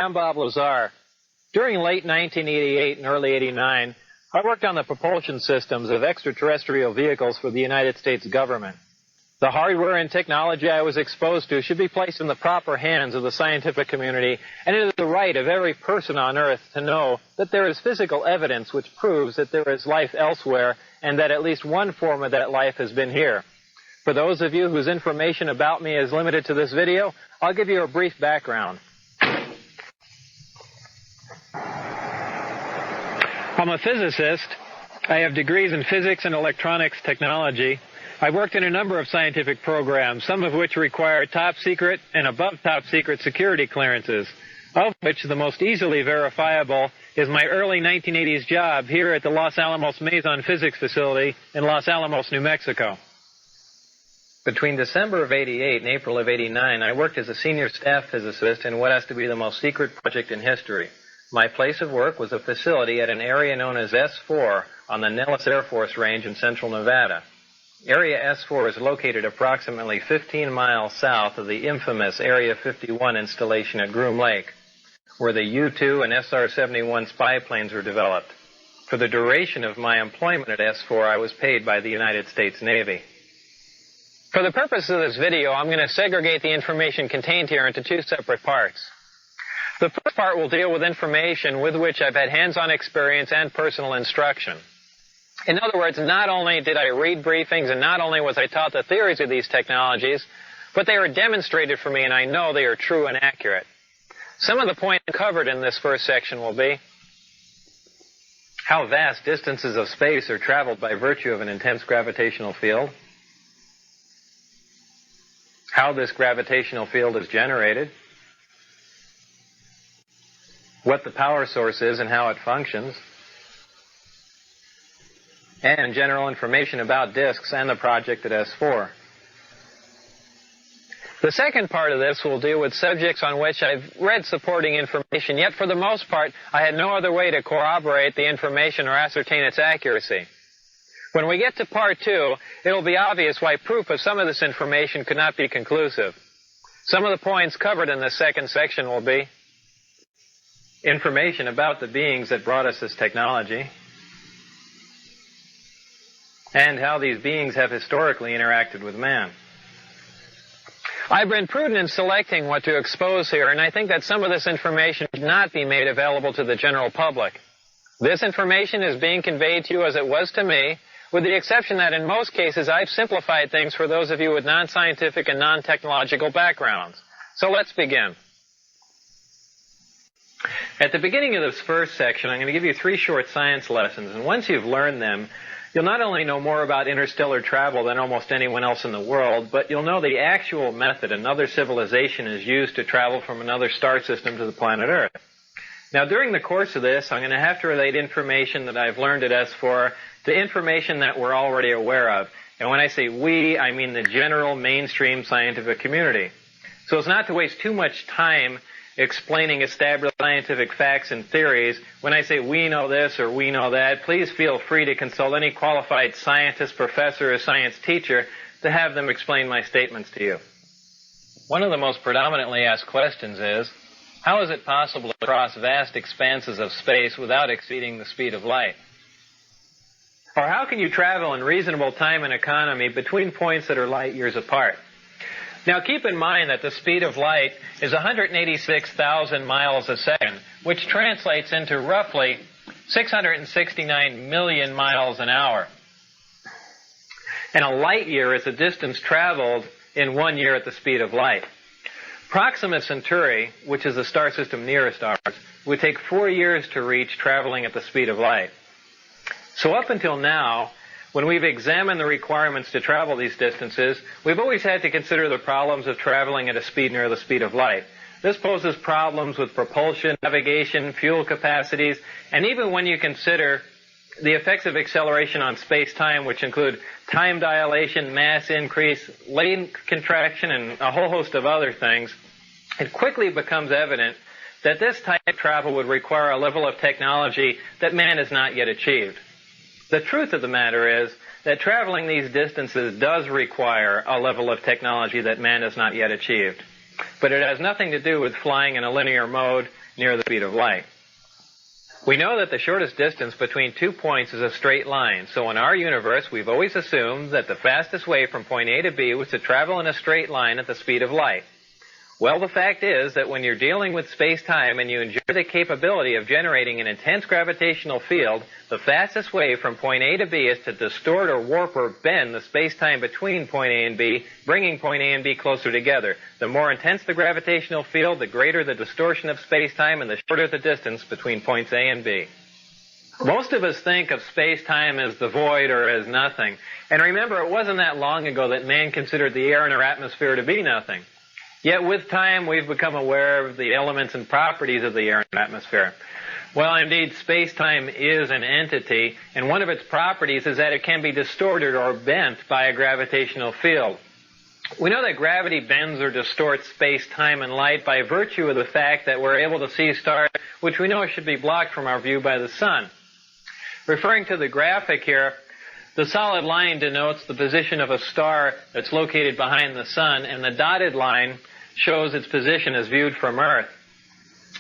I'm Bob Lazar. During late 1988 and early 89, I worked on the propulsion systems of extraterrestrial vehicles for the United States government. The hardware and technology I was exposed to should be placed in the proper hands of the scientific community, and it is the right of every person on Earth to know that there is physical evidence which proves that there is life elsewhere and that at least one form of that life has been here. For those of you whose information about me is limited to this video, I'll give you a brief background. I'm a physicist. I have degrees in physics and electronics technology. I worked in a number of scientific programs, some of which require top secret and above top secret security clearances, of which the most easily verifiable is my early 1980s job here at the Los Alamos Mason Physics Facility in Los Alamos, New Mexico. Between December of 88 and April of 89, I worked as a senior staff physicist in what has to be the most secret project in history. My place of work was a facility at an area known as S4 on the Nellis Air Force Range in central Nevada. Area S4 is located approximately 15 miles south of the infamous Area 51 installation at Groom Lake, where the U-2 and SR-71 spy planes were developed. For the duration of my employment at S4, I was paid by the United States Navy. For the purpose of this video, I'm going to segregate the information contained here into two separate parts. The first part will deal with information with which I've had hands-on experience and personal instruction. In other words, not only did I read briefings and not only was I taught the theories of these technologies, but they were demonstrated for me and I know they are true and accurate. Some of the points covered in this first section will be how vast distances of space are traveled by virtue of an intense gravitational field, how this gravitational field is generated, what the power source is and how it functions, and general information about disks and the project at S4. The second part of this will deal with subjects on which I've read supporting information, yet for the most part, I had no other way to corroborate the information or ascertain its accuracy. When we get to part two, it will be obvious why proof of some of this information could not be conclusive. Some of the points covered in this second section will be information about the beings that brought us this technology, and how these beings have historically interacted with man. I've been prudent in selecting what to expose here, and I think that some of this information should not be made available to the general public. This information is being conveyed to you as it was to me, with the exception that in most cases I've simplified things for those of you with non-scientific and non-technological backgrounds. So let's begin. At the beginning of this first section, I'm going to give you 3 short science lessons, and once you've learned them, you'll not only know more about interstellar travel than almost anyone else in the world, but you'll know the actual method another civilization is used to travel from another star system to the planet Earth. Now, during the course of this, I'm going to have to relate information that I've learned at S4 to information that we're already aware of. And when I say we, I mean the general mainstream scientific community. So as not to waste too much time explaining established scientific facts and theories, when I say we know this or we know that, please feel free to consult any qualified scientist, professor, or science teacher to have them explain my statements to you. One of the most predominantly asked questions is, how is it possible to cross vast expanses of space without exceeding the speed of light? Or how can you travel in reasonable time and economy between points that are light years apart? Now, keep in mind that the speed of light is 186,000 miles a second, which translates into roughly 669 million miles an hour. And a light year is the distance traveled in 1 year at the speed of light. Proxima Centauri, which is the star system nearest ours, would take 4 years to reach traveling at the speed of light. So up until now, when we've examined the requirements to travel these distances, we've always had to consider the problems of traveling at a speed near the speed of light. This poses problems with propulsion, navigation, fuel capacities, and even when you consider the effects of acceleration on space-time, which include time dilation, mass increase, length contraction, and a whole host of other things, it quickly becomes evident that this type of travel would require a level of technology that man has not yet achieved. The truth of the matter is that traveling these distances does require a level of technology that man has not yet achieved. But it has nothing to do with flying in a linear mode, near the speed of light. We know that the shortest distance between 2 points is a straight line, so in our universe we've always assumed that the fastest way from point A to B was to travel in a straight line at the speed of light. Well, the fact is that when you're dealing with space-time and you enjoy the capability of generating an intense gravitational field, the fastest way from point A to B is to distort or warp or bend the space-time between point A and B, bringing point A and B closer together. The more intense the gravitational field, the greater the distortion of space-time and the shorter the distance between points A and B. Most of us think of space-time as the void or as nothing. And remember, it wasn't that long ago that man considered the air in our atmosphere to be nothing. Yet with time, we've become aware of the elements and properties of the air and atmosphere. Well, indeed, space-time is an entity, and one of its properties is that it can be distorted or bent by a gravitational field. We know that gravity bends or distorts space-time and light by virtue of the fact that we're able to see stars which we know should be blocked from our view by the sun. Referring to the graphic here, the solid line denotes the position of a star that's located behind the sun, and the dotted line shows its position as viewed from Earth.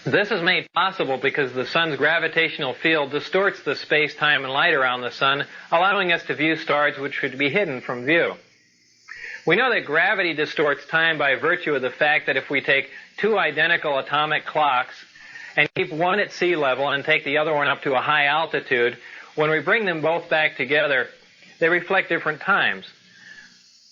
This is made possible because the sun's gravitational field distorts the space-time and light around the sun, allowing us to view stars which should be hidden from view. We know that gravity distorts time by virtue of the fact that if we take two identical atomic clocks and keep one at sea level and take the other one up to a high altitude, when we bring them both back together, they reflect different times.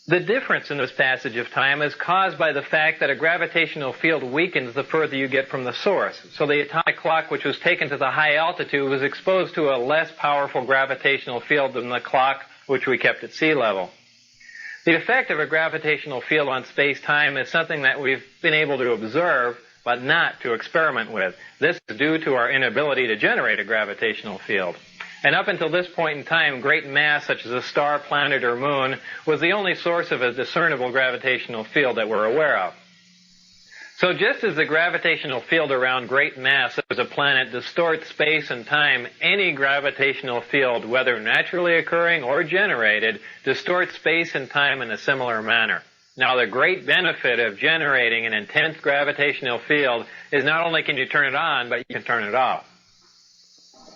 The difference in this passage of time is caused by the fact that a gravitational field weakens the further you get from the source. So the atomic clock which was taken to the high altitude was exposed to a less powerful gravitational field than the clock which we kept at sea level. The effect of a gravitational field on space-time is something that we've been able to observe, but not to experiment with. This is due to our inability to generate a gravitational field. And up until this point in time, great mass such as a star, planet, or moon was the only source of a discernible gravitational field that we're aware of. So just as the gravitational field around great mass such as a planet distorts space and time, any gravitational field, whether naturally occurring or generated, distorts space and time in a similar manner. Now, the great benefit of generating an intense gravitational field is not only can you turn it on, but you can turn it off.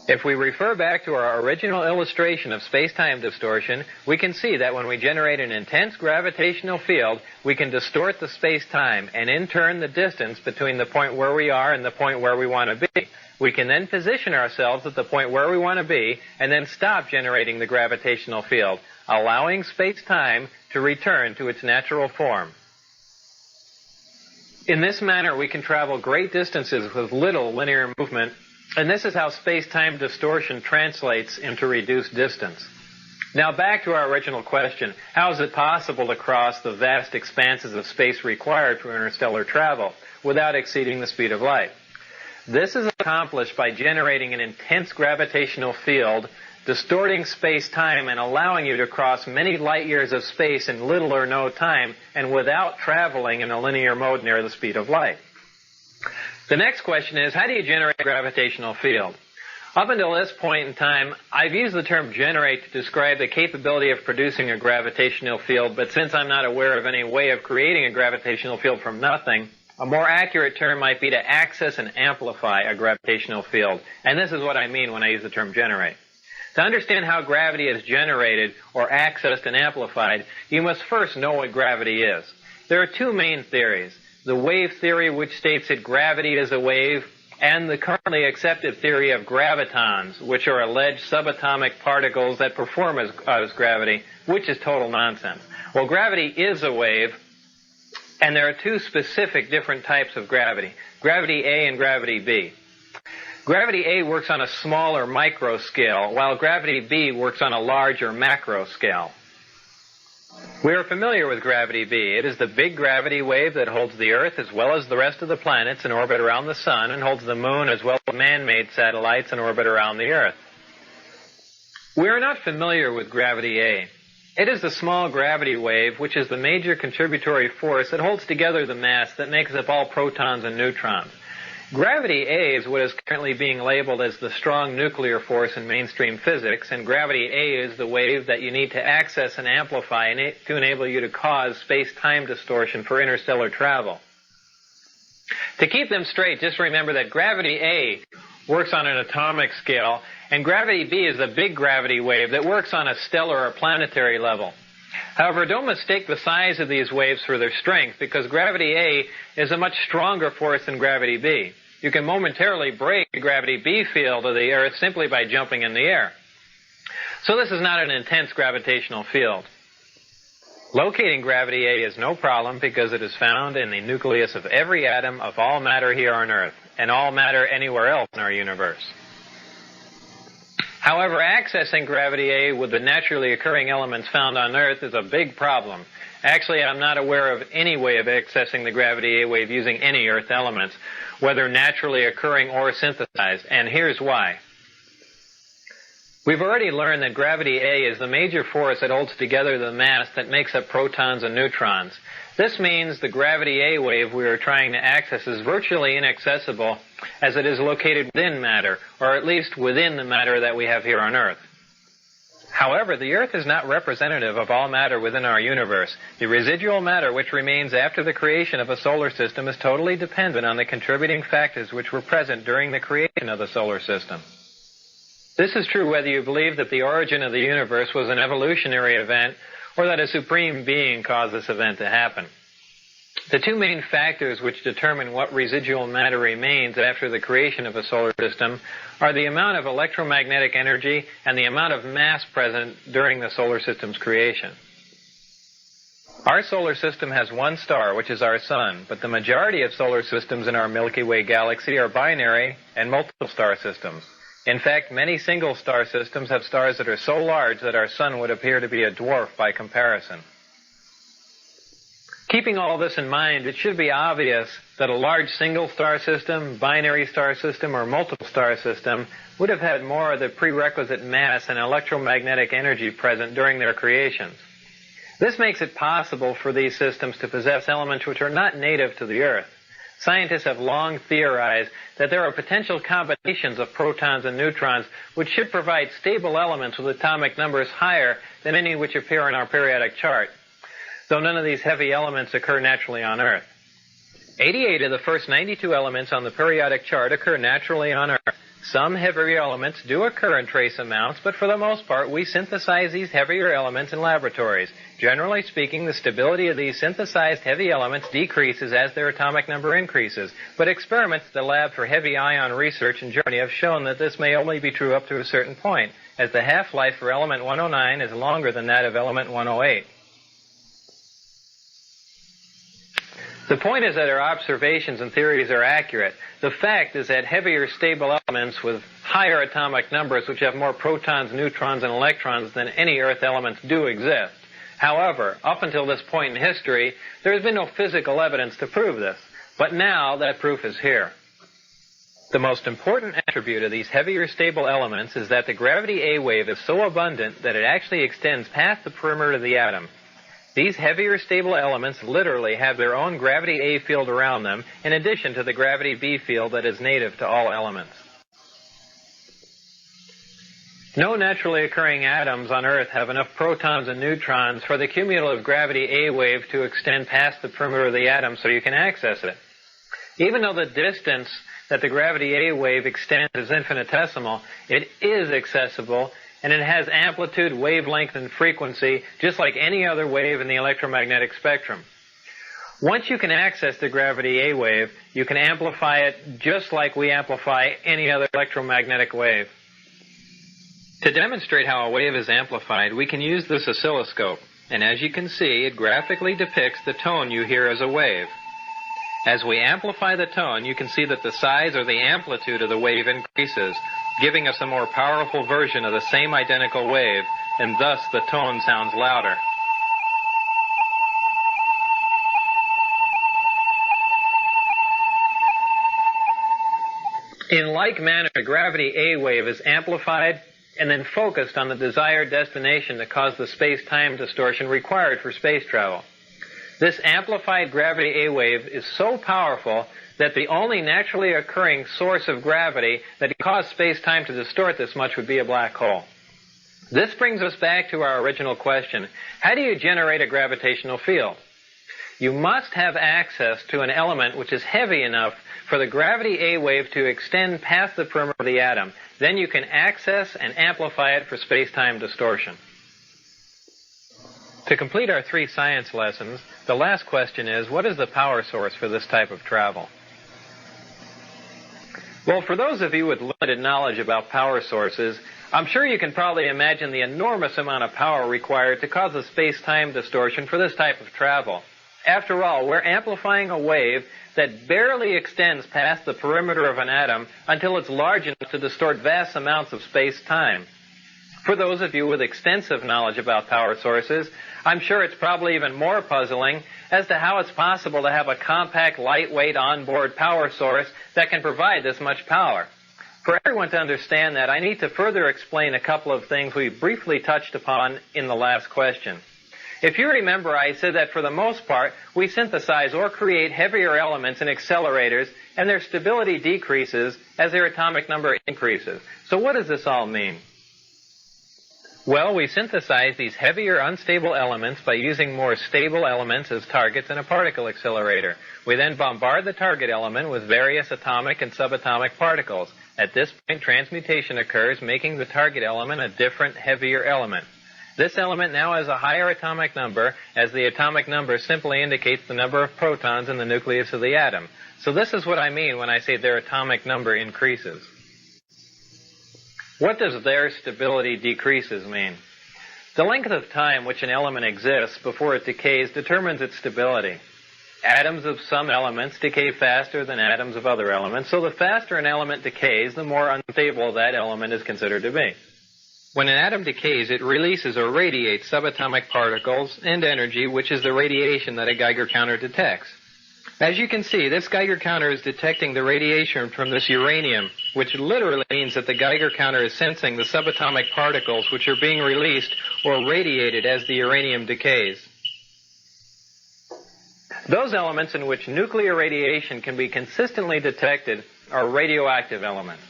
If we refer back to our original illustration of space-time distortion, we can see that when we generate an intense gravitational field, we can distort the space-time and in turn the distance between the point where we are and the point where we want to be. We can then position ourselves at the point where we want to be and then stop generating the gravitational field, allowing space-time to return to its natural form. In this manner, we can travel great distances with little linear movement, and this is how space-time distortion translates into reduced distance. Now back to our original question, how is it possible to cross the vast expanses of space required for interstellar travel without exceeding the speed of light? This is accomplished by generating an intense gravitational field, distorting space-time and allowing you to cross many light years of space in little or no time and without traveling in a linear mode near the speed of light. The next question is, how do you generate a gravitational field? Up until this point in time, I've used the term generate to describe the capability of producing a gravitational field, but since I'm not aware of any way of creating a gravitational field from nothing, a more accurate term might be to access and amplify a gravitational field. And this is what I mean when I use the term generate. To understand how gravity is generated or accessed and amplified, you must first know what gravity is. There are two main theories. The wave theory, which states that gravity is a wave, and the currently accepted theory of gravitons, which are alleged subatomic particles that perform as gravity, which is total nonsense. Well, gravity is a wave, and there are two specific different types of gravity, gravity A and gravity B. Gravity A works on a small or micro scale, while gravity B works on a large or macro scale. We are familiar with gravity B. It is the big gravity wave that holds the Earth as well as the rest of the planets in orbit around the Sun and holds the Moon as well as man-made satellites in orbit around the Earth. We are not familiar with gravity A. It is the small gravity wave which is the major contributory force that holds together the mass that makes up all protons and neutrons. Gravity A is what is currently being labeled as the strong nuclear force in mainstream physics, and gravity A is the wave that you need to access and amplify to enable you to cause space-time distortion for interstellar travel. To keep them straight, just remember that gravity A works on an atomic scale, and gravity B is the big gravity wave that works on a stellar or planetary level. However, don't mistake the size of these waves for their strength, because gravity A is a much stronger force than gravity B. You can momentarily break the gravity B field of the Earth simply by jumping in the air. So this is not an intense gravitational field. Locating gravity A is no problem because it is found in the nucleus of every atom of all matter here on Earth, and all matter anywhere else in our universe. However, accessing gravity A with the naturally occurring elements found on Earth is a big problem. Actually, I'm not aware of any way of accessing the gravity A wave using any Earth elements, whether naturally occurring or synthesized, and here's why. We've already learned that gravity A is the major force that holds together the mass that makes up protons and neutrons. This means the gravity A wave we are trying to access is virtually inaccessible, as it is located within matter, or at least within the matter that we have here on Earth. However, the Earth is not representative of all matter within our universe. The residual matter which remains after the creation of a solar system is totally dependent on the contributing factors which were present during the creation of the solar system. This is true whether you believe that the origin of the universe was an evolutionary event or that a supreme being caused this event to happen. The two main factors which determine what residual matter remains after the creation of a solar system are the amount of electromagnetic energy and the amount of mass present during the solar system's creation. Our solar system has one star, which is our sun, but the majority of solar systems in our Milky Way galaxy are binary and multiple star systems. In fact, many single star systems have stars that are so large that our sun would appear to be a dwarf by comparison. Keeping all this in mind, it should be obvious that a large single star system, binary star system, or multiple star system would have had more of the prerequisite mass and electromagnetic energy present during their creations. This makes it possible for these systems to possess elements which are not native to the Earth. Scientists have long theorized that there are potential combinations of protons and neutrons which should provide stable elements with atomic numbers higher than any which appear in our periodic chart, though none of these heavy elements occur naturally on Earth. 88 of the first 92 elements on the periodic chart occur naturally on Earth. Some heavier elements do occur in trace amounts, but for the most part, we synthesize these heavier elements in laboratories. Generally speaking, the stability of these synthesized heavy elements decreases as their atomic number increases, but experiments at the Lab for Heavy Ion Research in Germany have shown that this may only be true up to a certain point, as the half-life for element 109 is longer than that of element 108. The point is that our observations and theories are accurate. The fact is that heavier stable elements with higher atomic numbers, which have more protons, neutrons, and electrons than any Earth elements, do exist. However, up until this point in history, there has been no physical evidence to prove this. But now that proof is here. The most important attribute of these heavier stable elements is that the gravity A wave is so abundant that it actually extends past the perimeter of the atom. These heavier stable elements literally have their own gravity A field around them, in addition to the gravity B field that is native to all elements. No naturally occurring atoms on Earth have enough protons and neutrons for the cumulative gravity A wave to extend past the perimeter of the atom so you can access it. Even though the distance that the gravity A wave extends is infinitesimal, it is accessible, and it has amplitude, wavelength, and frequency just like any other wave in the electromagnetic spectrum. Once you can access the gravity A wave, you can amplify it just like we amplify any other electromagnetic wave. To demonstrate how a wave is amplified, we can use this oscilloscope, and as you can see, it graphically depicts the tone you hear as a wave. As we amplify the tone, you can see that the size or the amplitude of the wave increases, giving us a more powerful version of the same identical wave, and thus the tone sounds louder. In like manner, the gravity A wave is amplified and then focused on the desired destination to cause the space-time distortion required for space travel. This amplified gravity A wave is so powerful that the only naturally occurring source of gravity that could cause space-time to distort this much would be a black hole. This brings us back to our original question. How do you generate a gravitational field? You must have access to an element which is heavy enough for the gravity A wave to extend past the perimeter of the atom. Then you can access and amplify it for space-time distortion. To complete our 3 science lessons, the last question is, what is the power source for this type of travel? Well, for those of you with limited knowledge about power sources, I'm sure you can probably imagine the enormous amount of power required to cause a space-time distortion for this type of travel. After all, we're amplifying a wave that barely extends past the perimeter of an atom until it's large enough to distort vast amounts of space-time. For those of you with extensive knowledge about power sources, I'm sure it's probably even more puzzling as to how it's possible to have a compact, lightweight, onboard power source that can provide this much power. For everyone to understand that, I need to further explain a couple of things we briefly touched upon in the last question. If you remember, I said that for the most part, we synthesize or create heavier elements in accelerators, and their stability decreases as their atomic number increases. So what does this all mean? Well, we synthesize these heavier, unstable elements by using more stable elements as targets in a particle accelerator. We then bombard the target element with various atomic and subatomic particles. At this point, transmutation occurs, making the target element a different, heavier element. This element now has a higher atomic number, as the atomic number simply indicates the number of protons in the nucleus of the atom. So this is what I mean when I say their atomic number increases. What does their stability decreases mean? The length of time which an element exists before it decays determines its stability. Atoms of some elements decay faster than atoms of other elements, so the faster an element decays, the more unstable that element is considered to be. When an atom decays, it releases or radiates subatomic particles and energy, which is the radiation that a Geiger counter detects. As you can see, this Geiger counter is detecting the radiation from this uranium, which literally means that the Geiger counter is sensing the subatomic particles which are being released or radiated as the uranium decays. Those elements in which nuclear radiation can be consistently detected are radioactive elements.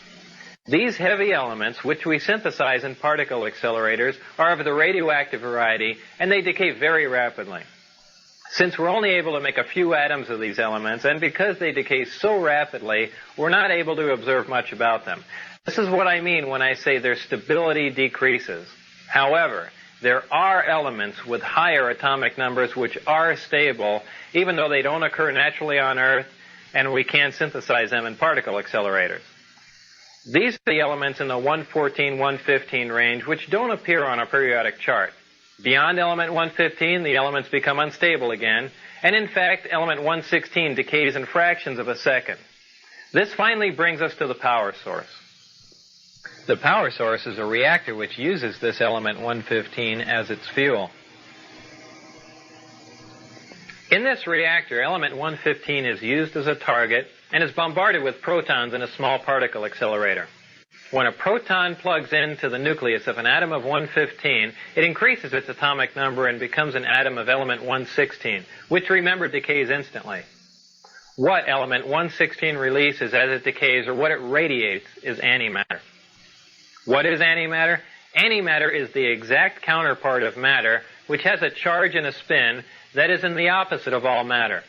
These heavy elements, which we synthesize in particle accelerators, are of the radioactive variety, and they decay very rapidly. Since we're only able to make a few atoms of these elements, and because they decay so rapidly, we're not able to observe much about them. This is what I mean when I say their stability decreases. However, there are elements with higher atomic numbers which are stable, even though they don't occur naturally on Earth, and we can synthesize them in particle accelerators. These are the elements in the 114, 115 range which don't appear on a periodic chart. Beyond element 115, the elements become unstable again, and in fact, element 116 decays in fractions of a second. This finally brings us to the power source. The power source is a reactor which uses this element 115 as its fuel. In this reactor, element 115 is used as a target and is bombarded with protons in a small particle accelerator. When a proton plugs into the nucleus of an atom of 115, it increases its atomic number and becomes an atom of element 116, which, remember, decays instantly. What element 116 releases as it decays, or what it radiates, is antimatter. What is antimatter? Antimatter is the exact counterpart of matter, which has a charge and a spin that is in the opposite of all matter.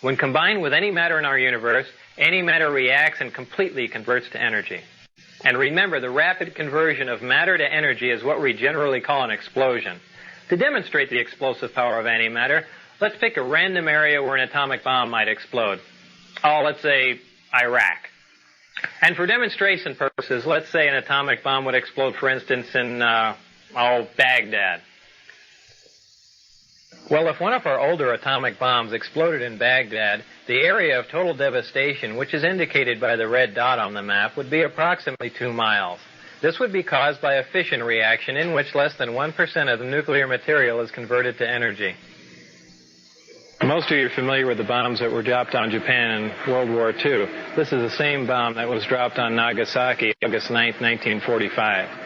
When combined with any matter in our universe, antimatter reacts and completely converts to energy. And remember, the rapid conversion of matter to energy is what we generally call an explosion. To demonstrate the explosive power of antimatter, let's pick a random area where an atomic bomb might explode. Oh, let's say Iraq. And for demonstration purposes, let's say an atomic bomb would explode, for instance, in, Baghdad. Well, if one of our older atomic bombs exploded in Baghdad, the area of total devastation, which is indicated by the red dot on the map, would be approximately 2 miles. This would be caused by a fission reaction in which less than 1% of the nuclear material is converted to energy. Most of you are familiar with the bombs that were dropped on Japan in World War II. This is the same bomb that was dropped on Nagasaki August 9, 1945.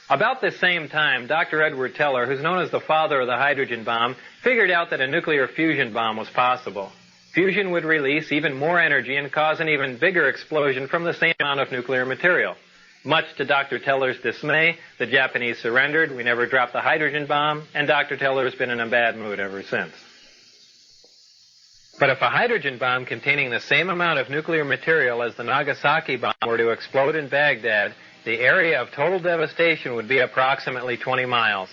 About this same time, Dr. Edward Teller, who's known as the father of the hydrogen bomb, figured out that a nuclear fusion bomb was possible. Fusion would release even more energy and cause an even bigger explosion from the same amount of nuclear material. Much to Dr. Teller's dismay, the Japanese surrendered, we never dropped the hydrogen bomb, and Dr. Teller's been in a bad mood ever since. But if a hydrogen bomb containing the same amount of nuclear material as the Nagasaki bomb were to explode in Baghdad, the area of total devastation would be approximately 20 miles.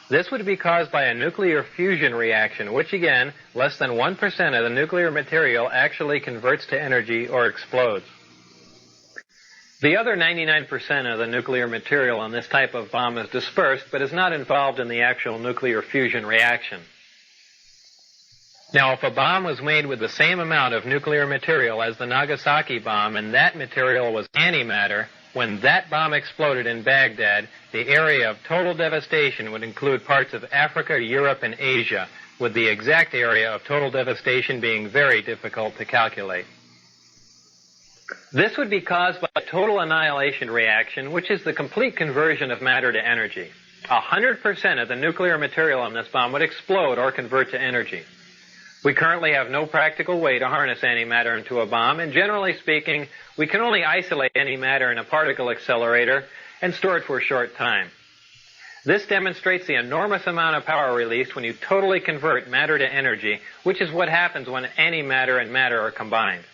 This would be caused by a nuclear fusion reaction, which again, less than 1% of the nuclear material actually converts to energy or explodes. The other 99% of the nuclear material on this type of bomb is dispersed, but is not involved in the actual nuclear fusion reaction. Now, if a bomb was made with the same amount of nuclear material as the Nagasaki bomb, and that material was antimatter, when that bomb exploded in Baghdad, the area of total devastation would include parts of Africa, Europe, and Asia, with the exact area of total devastation being very difficult to calculate. This would be caused by a total annihilation reaction, which is the complete conversion of matter to energy. 100% of the nuclear material on this bomb would explode or convert to energy. We currently have no practical way to harness antimatter into a bomb, and generally speaking, we can only isolate antimatter in a particle accelerator and store it for a short time. This demonstrates the enormous amount of power released when you totally convert matter to energy, which is what happens when antimatter and matter are combined.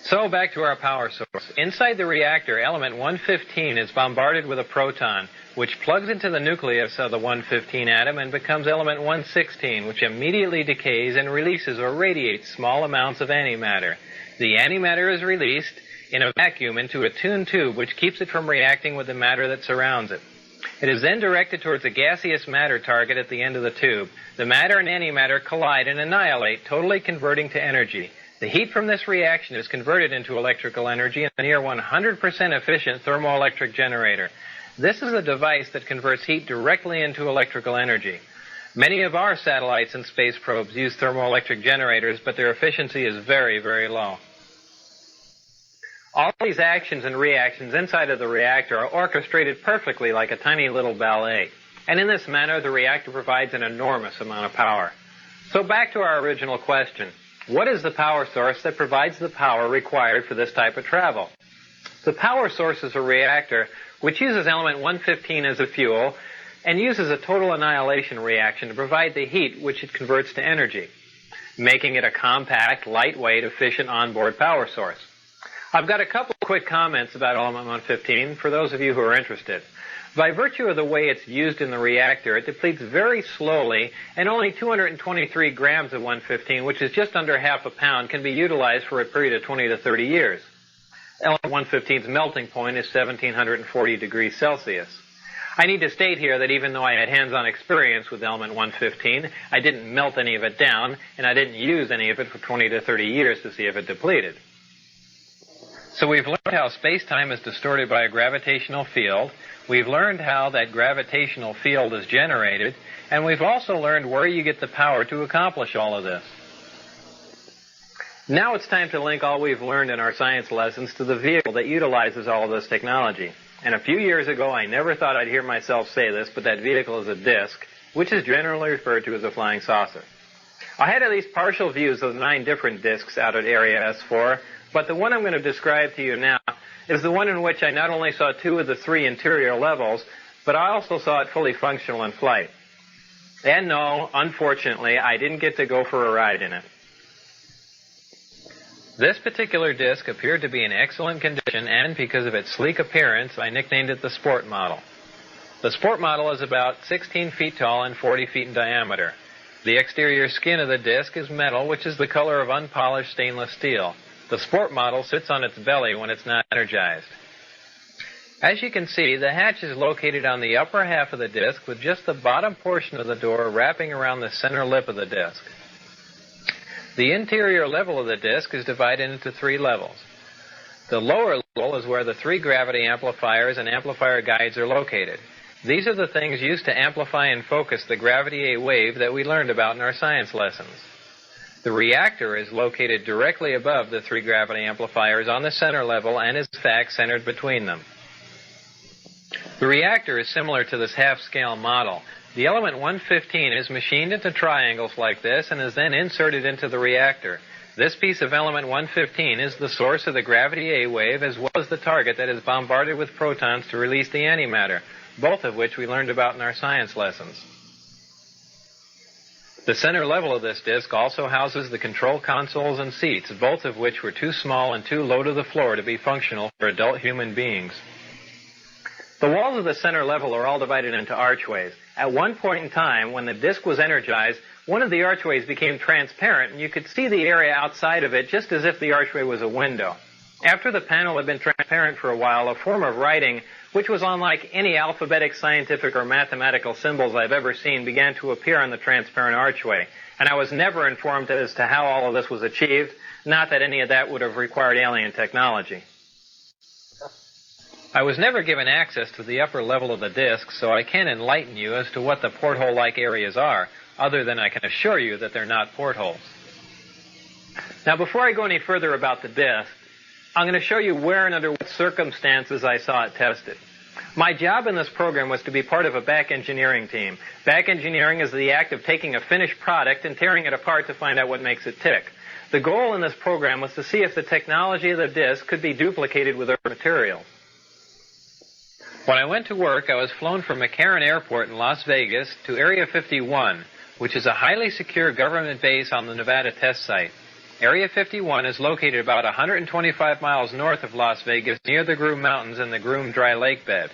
So back to our power source. Inside the reactor, element 115 is bombarded with a proton, which plugs into the nucleus of the 115 atom and becomes element 116, which immediately decays and releases or radiates small amounts of antimatter. The antimatter is released in a vacuum into a tuned tube, which keeps it from reacting with the matter that surrounds it. It is then directed towards a gaseous matter target at the end of the tube. The matter and antimatter collide and annihilate, totally converting to energy. The heat from this reaction is converted into electrical energy in a near 100% efficient thermoelectric generator. This is a device that converts heat directly into electrical energy. Many of our satellites and space probes use thermoelectric generators, but their efficiency is very, very low. All these actions and reactions inside of the reactor are orchestrated perfectly like a tiny little ballet. And in this manner, the reactor provides an enormous amount of power. So back to our original question. What is the power source that provides the power required for this type of travel? The power source is a reactor which uses element 115 as a fuel and uses a total annihilation reaction to provide the heat which it converts to energy, making it a compact, lightweight, efficient onboard power source. I've got a couple quick comments about element 115 for those of you who are interested. By virtue of the way it's used in the reactor, it depletes very slowly, and only 223 grams of 115, which is just under half a pound, can be utilized for a period of 20 to 30 years. Element 115's melting point is 1740 degrees Celsius. I need to state here that even though I had hands-on experience with element 115, I didn't melt any of it down, and I didn't use any of it for 20 to 30 years to see if it depleted. So we've learned how space-time is distorted by a gravitational field. We've learned how that gravitational field is generated, and we've also learned where you get the power to accomplish all of this. Now it's time to link all we've learned in our science lessons to the vehicle that utilizes all of this technology. And a few years ago, I never thought I'd hear myself say this, but that vehicle is a disk, which is generally referred to as a flying saucer. I had at least partial views of the 9 different disks out at Area S4, but the one I'm going to describe to you now is the one in which I not only saw 2 of the 3 interior levels, but I also saw it fully functional in flight. And no, unfortunately, I didn't get to go for a ride in it. This particular disc appeared to be in excellent condition, and because of its sleek appearance, I nicknamed it the Sport Model. The Sport Model is about 16 feet tall and 40 feet in diameter. The exterior skin of the disc is metal, which is the color of unpolished stainless steel. The Sport Model sits on its belly when it's not energized. As you can see, the hatch is located on the upper half of the disc with just the bottom portion of the door wrapping around the center lip of the disc. The interior level of the disc is divided into 3 levels. The lower level is where the 3 gravity amplifiers and amplifier guides are located. These are the things used to amplify and focus the gravity wave that we learned about in our science lessons. The reactor is located directly above the 3 gravity amplifiers on the center level and is in fact centered between them. The reactor is similar to this half-scale model. The element 115 is machined into triangles like this and is then inserted into the reactor. This piece of element 115 is the source of the gravity A wave as well as the target that is bombarded with protons to release the antimatter, both of which we learned about in our science lessons. The center level of this disk also houses the control consoles and seats, both of which were too small and too low to the floor to be functional for adult human beings. The walls of the center level are all divided into archways. At one point in time, when the disk was energized, one of the archways became transparent, and you could see the area outside of it just as if the archway was a window. After the panel had been transparent for a while, a form of writing, which was unlike any alphabetic, scientific, or mathematical symbols I've ever seen, began to appear on the transparent archway. And I was never informed as to how all of this was achieved, not that any of that would have required alien technology. I was never given access to the upper level of the disk, so I can't enlighten you as to what the porthole-like areas are, other than I can assure you that they're not portholes. Now, before I go any further about the disk, I'm going to show you where and under what circumstances I saw it tested. My job in this program was to be part of a back engineering team. Back engineering is the act of taking a finished product and tearing it apart to find out what makes it tick. The goal in this program was to see if the technology of the disk could be duplicated with other materials. When I went to work, I was flown from McCarran Airport in Las Vegas to Area 51, which is a highly secure government base on the Nevada test site. Area 51 is located about 125 miles north of Las Vegas, near the Groom Mountains and the Groom Dry Lake bed.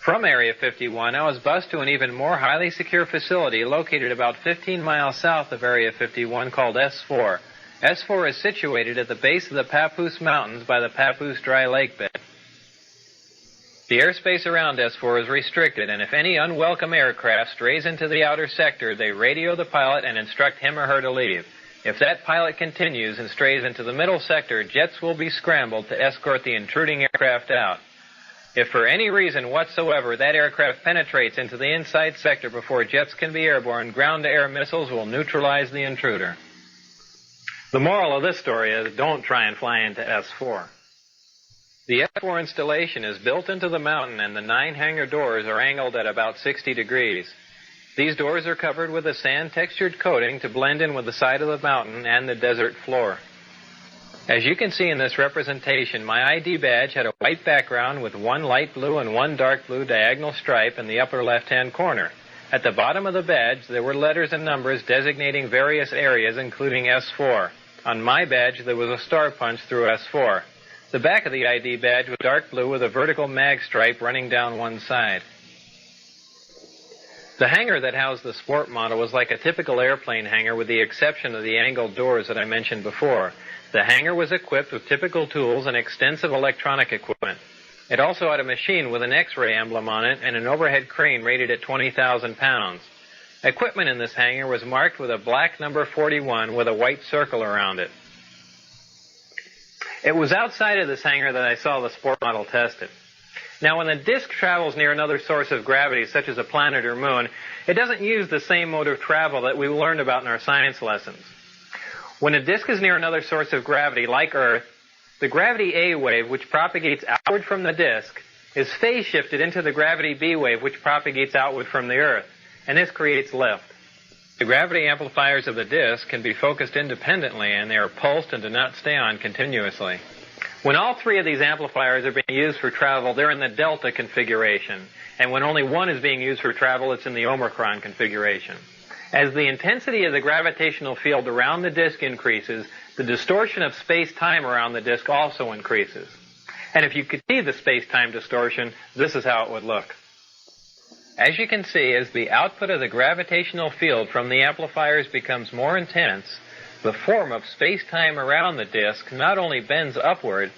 From Area 51, I was bused to an even more highly secure facility located about 15 miles south of Area 51 called S4. S4 is situated at the base of the Papoose Mountains by the Papoose Dry Lake bed. The airspace around S4 is restricted, and if any unwelcome aircraft strays into the outer sector, they radio the pilot and instruct him or her to leave. If that pilot continues and strays into the middle sector, jets will be scrambled to escort the intruding aircraft out. If for any reason whatsoever that aircraft penetrates into the inside sector before jets can be airborne, ground-to-air missiles will neutralize the intruder. The moral of this story is don't try and fly into S4. The S4 installation is built into the mountain, and the 9 hangar doors are angled at about 60 degrees. These doors are covered with a sand-textured coating to blend in with the side of the mountain and the desert floor. As you can see in this representation, my ID badge had a white background with 1 light blue and 1 dark blue diagonal stripe in the upper left-hand corner. At the bottom of the badge, there were letters and numbers designating various areas, including S4. On my badge, there was a star punch through S4. The back of the ID badge was dark blue with a vertical mag stripe running down one side. The hangar that housed the sport model was like a typical airplane hangar with the exception of the angled doors that I mentioned before. The hangar was equipped with typical tools and extensive electronic equipment. It also had a machine with an X-ray emblem on it and an overhead crane rated at 20,000 pounds. Equipment in this hangar was marked with a black number 41 with a white circle around it. It was outside of this hangar that I saw the sport model tested. Now, when the disk travels near another source of gravity, such as a planet or moon, it doesn't use the same mode of travel that we learned about in our science lessons. When a disk is near another source of gravity, like Earth, the gravity A wave, which propagates outward from the disk, is phase shifted into the gravity B wave, which propagates outward from the Earth, and this creates lift. The gravity amplifiers of the disk can be focused independently, and they are pulsed and do not stay on continuously. When all 3 of these amplifiers are being used for travel, they're in the delta configuration, and when only one is being used for travel, it's in the omicron configuration. As the intensity of the gravitational field around the disk increases, the distortion of space-time around the disk also increases. And if you could see the space-time distortion, this is how it would look. As you can see, as the output of the gravitational field from the amplifiers becomes more intense, the form of space-time around the disk not only bends upward,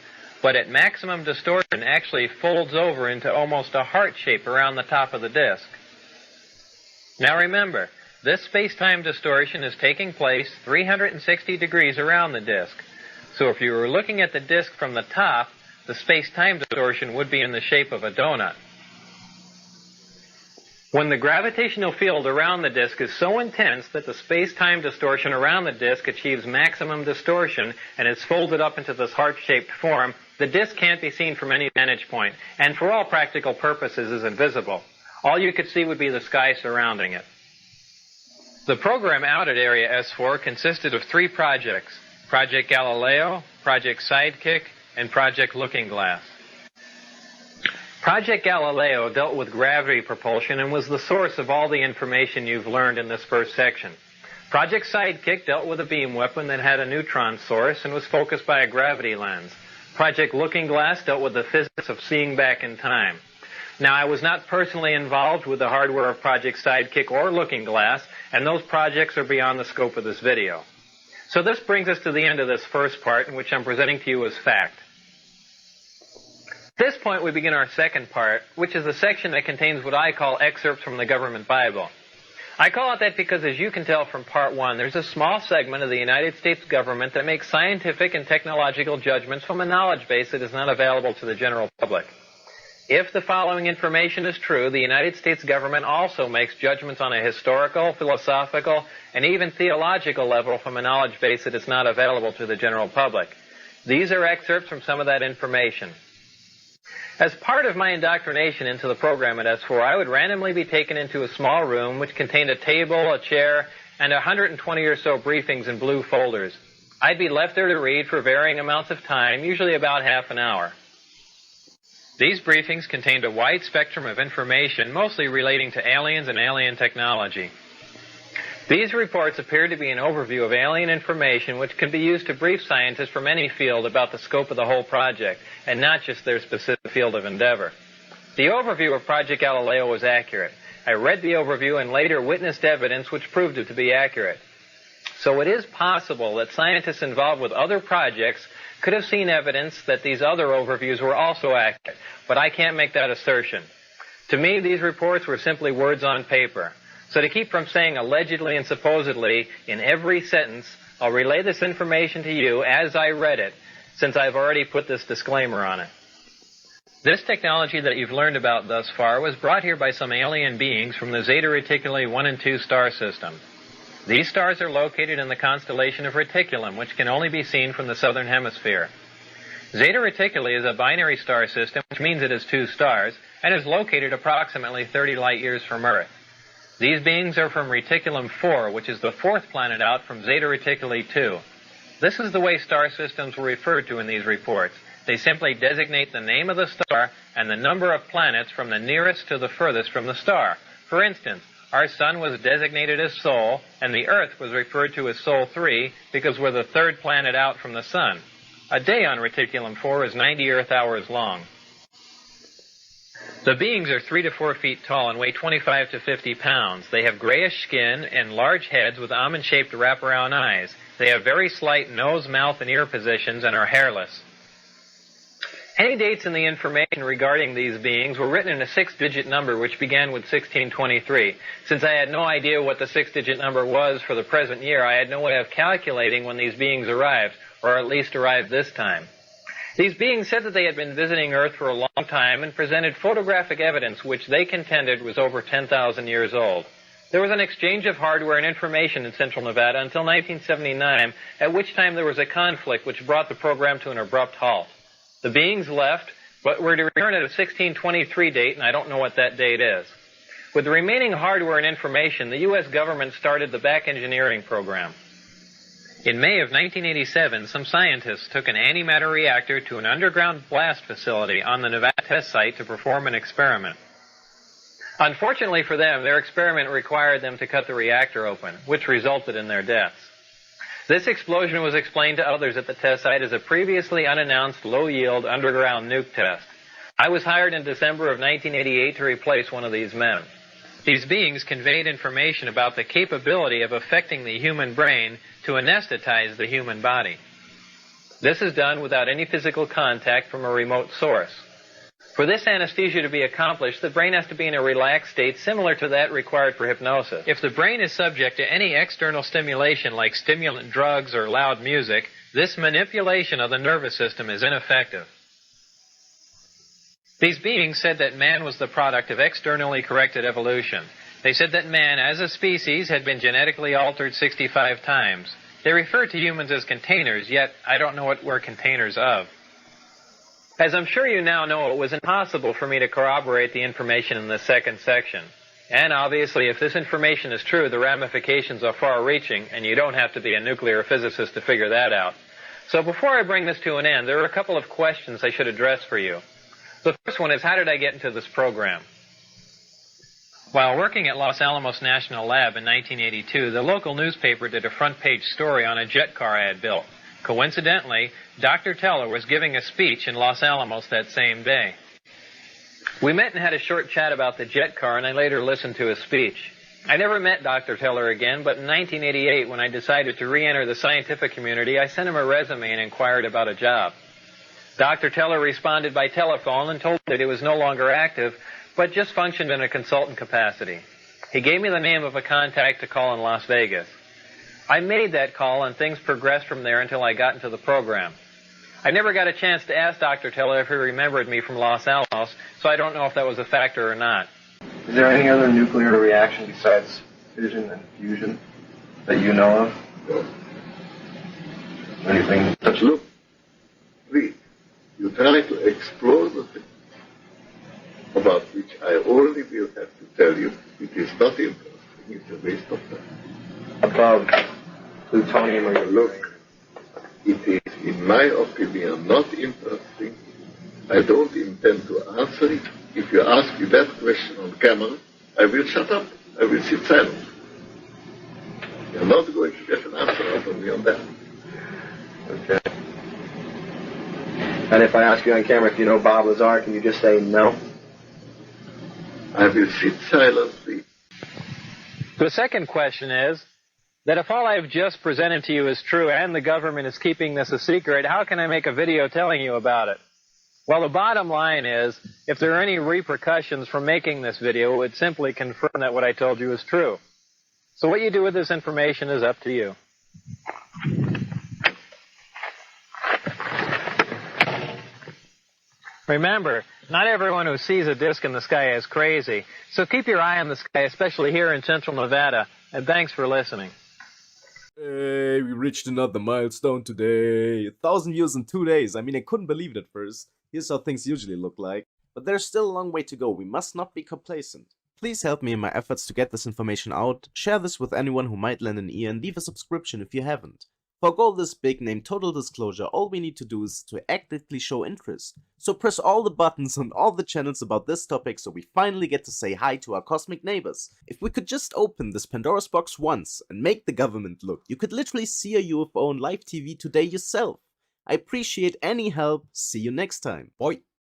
but at maximum distortion actually folds over into almost a heart shape around the top of the disk. Now remember, this space-time distortion is taking place 360 degrees around the disk. So if you were looking at the disk from the top, the space-time distortion would be in the shape of a donut. When the gravitational field around the disk is so intense that the space-time distortion around the disk achieves maximum distortion and is folded up into this heart-shaped form, the disk can't be seen from any vantage point, and for all practical purposes is invisible. All you could see would be the sky surrounding it. The program out at Area S4 consisted of 3 projects. Project Galileo, Project Sidekick, and Project Looking Glass. Project Galileo dealt with gravity propulsion and was the source of all the information you've learned in this first section. Project Sidekick dealt with a beam weapon that had a neutron source and was focused by a gravity lens. Project Looking Glass dealt with the physics of seeing back in time. Now, I was not personally involved with the hardware of Project Sidekick or Looking Glass, and those projects are beyond the scope of this video. So this brings us to the end of this first part, in which I'm presenting to you as fact. At this point, we begin our second part, which is the section that contains what I call excerpts from the government Bible. I call it that because, as you can tell from part one, there's a small segment of the United States government that makes scientific and technological judgments from a knowledge base that is not available to the general public. If the following information is true, the United States government also makes judgments on a historical, philosophical, and even theological level from a knowledge base that is not available to the general public. These are excerpts from some of that information. As part of my indoctrination into the program at S4, I would randomly be taken into a small room which contained a table, a chair, and 120 or so briefings in blue folders. I'd be left there to read for varying amounts of time, usually about half an hour. These briefings contained a wide spectrum of information, mostly relating to aliens and alien technology. These reports appear to be an overview of alien information which can be used to brief scientists from any field about the scope of the whole project, and not just their specific field of endeavor. The overview of Project Galileo was accurate. I read the overview and later witnessed evidence which proved it to be accurate. So it is possible that scientists involved with other projects could have seen evidence that these other overviews were also accurate, but I can't make that assertion. To me, these reports were simply words on paper. So to keep from saying allegedly and supposedly in every sentence, I'll relay this information to you as I read it, since I've already put this disclaimer on it. This technology that you've learned about thus far was brought here by some alien beings from the Zeta Reticuli 1 and 2 star system. These stars are located in the constellation of Reticulum, which can only be seen from the southern hemisphere. Zeta Reticuli is a binary star system, which means it has 2 stars, and is located approximately 30 light years from Earth. These beings are from Reticulum 4, which is the 4th planet out from Zeta Reticuli 2. This is the way star systems were referred to in these reports. They simply designate the name of the star and the number of planets from the nearest to the furthest from the star. For instance, our Sun was designated as Sol, and the Earth was referred to as Sol 3 because we're the 3rd planet out from the Sun. A day on Reticulum 4 is 90 Earth hours long. The beings are 3 to 4 feet tall and weigh 25 to 50 pounds. They have grayish skin and large heads with almond-shaped wraparound eyes. They have very slight nose, mouth, and ear positions and are hairless. Any dates in the information regarding these beings were written in a 6-digit number which began with 1623. Since I had no idea what the 6-digit number was for the present year, I had no way of calculating when these beings arrived, or at least arrived this time. These beings said that they had been visiting Earth for a long time and presented photographic evidence which they contended was over 10,000 years old. There was an exchange of hardware and information in Central Nevada until 1979, at which time there was a conflict which brought the program to an abrupt halt. The beings left, but were to return at a 1623 date, and I don't know what that date is. With the remaining hardware and information, the U.S. government started the back engineering program. In May of 1987, some scientists took an antimatter reactor to an underground blast facility on the Nevada test site to perform an experiment. Unfortunately for them, their experiment required them to cut the reactor open, which resulted in their deaths. This explosion was explained to others at the test site as a previously unannounced low-yield underground nuke test. I was hired in December of 1988 to replace one of these men. These beings conveyed information about the capability of affecting the human brain to anesthetize the human body. This is done without any physical contact from a remote source. For this anesthesia to be accomplished, the brain has to be in a relaxed state similar to that required for hypnosis. If the brain is subject to any external stimulation like stimulant drugs or loud music, this manipulation of the nervous system is ineffective. These beings said that man was the product of externally corrected evolution. They said that man, as a species, had been genetically altered 65 times. They refer to humans as containers, yet I don't know what we're containers of. As I'm sure you now know, it was impossible for me to corroborate the information in the second section. And obviously, if this information is true, the ramifications are far-reaching, and you don't have to be a nuclear physicist to figure that out. So before I bring this to an end, there are a couple of questions I should address for you. The first one is, how did I get into this program? While working at Los Alamos National Lab in 1982, the local newspaper did a front-page story on a jet car I had built. Coincidentally, Dr. Teller was giving a speech in Los Alamos that same day. We met and had a short chat about the jet car, and I later listened to his speech. I never met Dr. Teller again, but in 1988, when I decided to re-enter the scientific community, I sent him a resume and inquired about a job. Dr. Teller responded by telephone and told me that he was no longer active, but just functioned in a consultant capacity. He gave me the name of a contact to call in Las Vegas. I made that call, and things progressed from there until I got into the program. I never got a chance to ask Dr. Teller if he remembered me from Los Alamos, so I don't know if that was a factor or not. Is there any other nuclear reaction besides fission and fusion that you know of? No. Anything? But look, please, you try to explore the thing about which I only will have to tell you it is not interesting, it's a waste of time. Above plutonium or Look, it is, in my opinion, not interesting. I don't intend to answer it. If you ask me that question on camera, I will shut up. I will sit silent. You're not going to get an answer out of me on that. Okay. And if I ask you on camera if you know Bob Lazar, can you just say no? I will sit silently. The second question is that if all I've just presented to you is true and the government is keeping this a secret, how can I make a video telling you about it? Well, the bottom line is, if there are any repercussions from making this video, it would simply confirm that what I told you is true. So what you do with this information is up to you. Remember, not everyone who sees a disk in the sky is crazy, so keep your eye on the sky, especially here in central Nevada, and thanks for listening. Hey, we reached another milestone today. 1,000 views in 2 days. I mean, I couldn't believe it at first. Here's how things usually look like. But there's still a long way to go. We must not be complacent. Please help me in my efforts to get this information out. Share this with anyone who might lend an ear, and leave a subscription if you haven't. For a goal this big named Total Disclosure, all we need to do is to actively show interest. So press all the buttons on all the channels about this topic so we finally get to say hi to our cosmic neighbors. If we could just open this Pandora's box once and make the government look, you could literally see a UFO on live TV today yourself. I appreciate any help. See you next time. Bye.